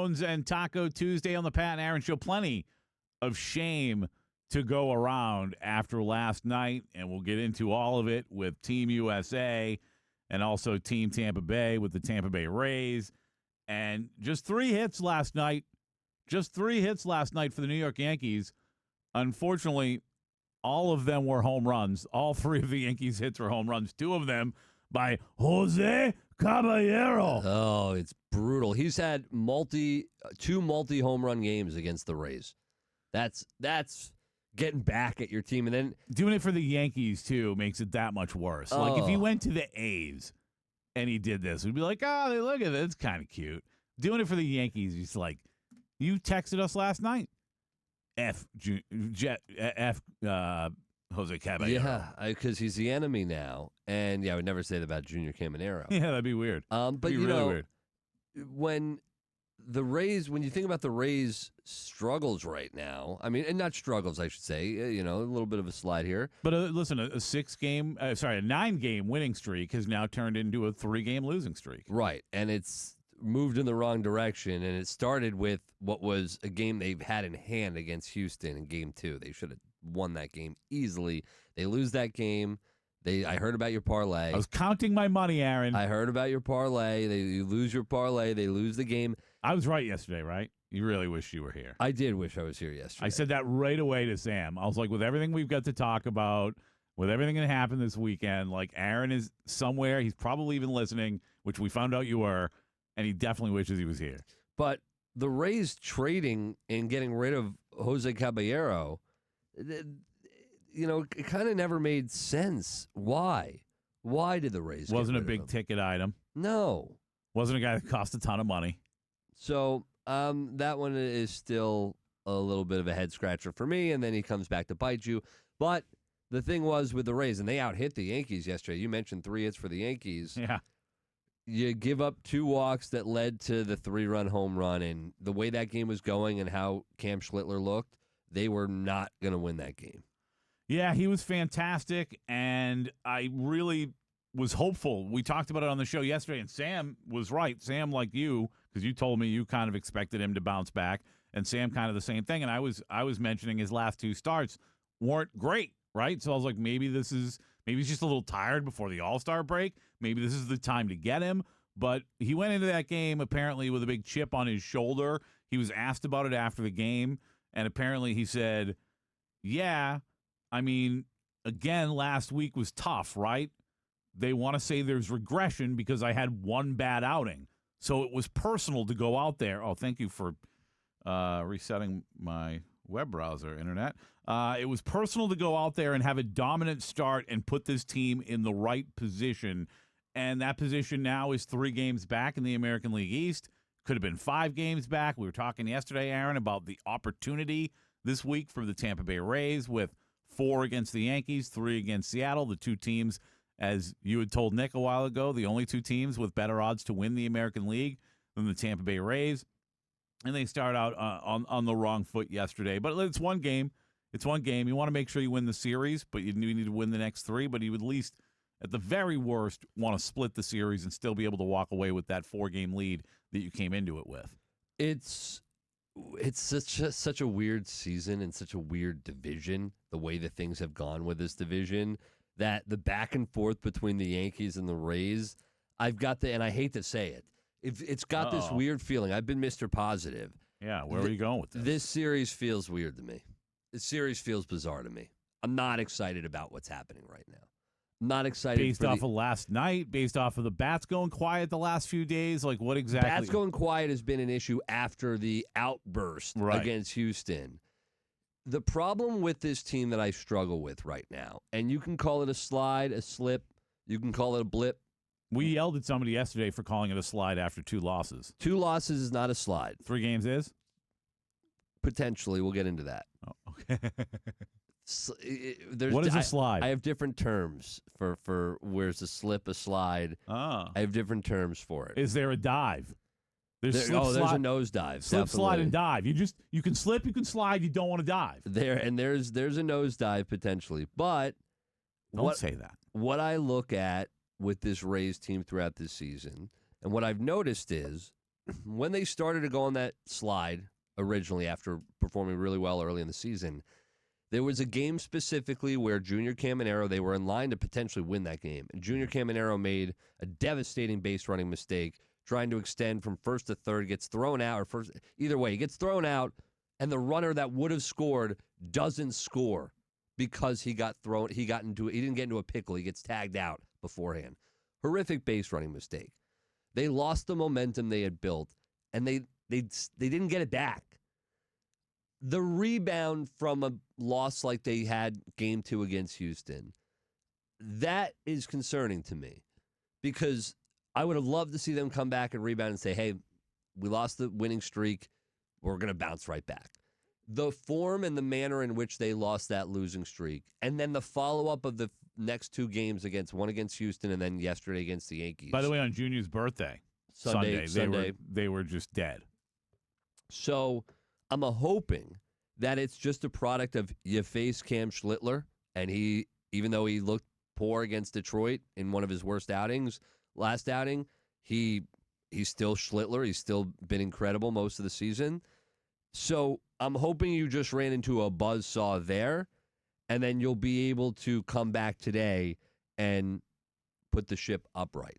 Jones and Taco Tuesday on the Pat and Aaron Show. Plenty of shame to go around after last night, and we'll get into all of it with Team USA and also Team Tampa Bay with the Tampa Bay Rays. And just 3 hits last night. Just 3 hits last night for the New York Yankees. Unfortunately, all of them were home runs. All 3 of the Yankees' hits were home runs. 2 of them by Jose Caballero. Oh, it's brutal. He's had 2 multi-home run games against the Rays. That's getting back at your team. And then doing it for the Yankees, too, makes it that much worse. Like, if he went to the A's and he did this, we'd be like, oh, look at this. It's kind of cute. Doing it for the Yankees, he's like, you texted us last night. Jose Caballero. Yeah, because he's the enemy now. And, I would never say that about Junior Caminero. Yeah, that'd be weird. But, be really weird. When you think about the Rays' struggles right now, I mean, and not struggles, I should say, a little bit of a slide here. But listen, a 9-game winning streak has now turned into a 3-game losing streak. Right, and it's moved in the wrong direction, and it started with what was a game they've had in hand against Houston in Game 2. They should have won that game easily. They lose that game. I heard about your parlay. I was counting my money, Aaron. I heard about your parlay. You lose your parlay. They lose the game. I was right yesterday, right? You really wish you were here. I did wish I was here yesterday. I said that right away to Sam. I was like, with everything we've got to talk about, with everything that happened this weekend, like Aaron is somewhere. He's probably even listening, which we found out you were, and he definitely wishes he was here. But the Rays trading and getting rid of Jose Caballero, it kind of never made sense. Why? Why did the Rays Wasn't get a rid of him? big-ticket item. No. Wasn't a guy that cost a ton of money. So that one is still a little bit of a head-scratcher for me, and then he comes back to bite you. But the thing was with the Rays, and they out-hit the Yankees yesterday. You mentioned 3 hits for the Yankees. Yeah. You give up 2 walks that led to the 3-run home run, and the way that game was going and how Cam Schlittler looked, they were not going to win that game. Yeah, he was fantastic, and I really was hopeful. We talked about it on the show yesterday, and Sam was right. Sam, like you, because you told me you kind of expected him to bounce back, and Sam kind of the same thing. And I was mentioning his last 2 starts weren't great, right? So I was like, maybe he's just a little tired before the All-Star break. Maybe this is the time to get him. But he went into that game apparently with a big chip on his shoulder. He was asked about it after the game, and apparently he said, yeah, I mean, again, last week was tough, right? They want to say there's regression because I had 1 bad outing. So it was personal to go out there. Oh, thank you for resetting my web browser, Internet. It was personal to go out there and have a dominant start and put this team in the right position. And that position now is 3 games back in the American League East. Could have been 5 games back. We were talking yesterday, Aaron, about the opportunity this week for the Tampa Bay Rays with 4 against the Yankees, 3 against Seattle, the 2 teams, as you had told Nick a while ago, the only 2 teams with better odds to win the American League than the Tampa Bay Rays. And they start out on the wrong foot yesterday. But it's 1 game. It's 1 game. You want to make sure you win the series, but you need to win the next 3. But you would at least, at the very worst, want to split the series and still be able to walk away with that 4-game lead that you came into it with. It's such a weird season and such a weird division, the way that things have gone with this division, that the back and forth between the Yankees and the Rays, and I hate to say it, it's got this weird feeling. I've been Mr. Positive. Yeah, where are you going with this? This series feels weird to me. This series feels bizarre to me. I'm not excited about what's happening right now. I'm not excited. Based off of last night, based off of the bats going quiet the last few days, like what exactly? Bats going quiet has been an issue after the outburst against Houston. The problem with this team that I struggle with right now, and you can call it a slide, a slip, you can call it a blip. We yelled at somebody yesterday for calling it a slide after 2 losses. 2 losses is not a slide. 3 games is? Potentially. We'll get into that. Oh, okay. What is a slide? I have different terms for where's a slip, a slide. I have different terms for it. Is there a dive? There's there's a nosedive. Slip, definitely. slide, and dive. You can slip, you can slide, you don't want to dive. There's a nosedive potentially. But don't say that. What I look at with this Rays team throughout this season, and what I've noticed is when they started to go on that slide originally after performing really well early in the season, there was a game specifically where Junior Caminero, they were in line to potentially win that game. And Junior Caminero made a devastating base running mistake, trying to extend from first to third, gets thrown out, or first, either way, he gets thrown out, and the runner that would have scored doesn't score because he didn't get into a pickle. He gets tagged out beforehand. Horrific base running mistake. They lost the momentum they had built, and they didn't get it back. The rebound from a loss like they had game 2 against Houston, that is concerning to me because I would have loved to see them come back and rebound and say, hey, we lost the winning streak. We're going to bounce right back. The form and the manner in which they lost that losing streak, and then the follow-up of the next 2 games one against Houston and then yesterday against the Yankees. By the way, on Junior's birthday, Sunday. They were just dead. So I'm hoping that it's just a product of you face Cam Schlittler, and he, even though he looked poor against Detroit in one of his worst outings, last outing, he's still Schlittler. He's still been incredible most of the season. So I'm hoping you just ran into a buzzsaw there, and then you'll be able to come back today and put the ship upright.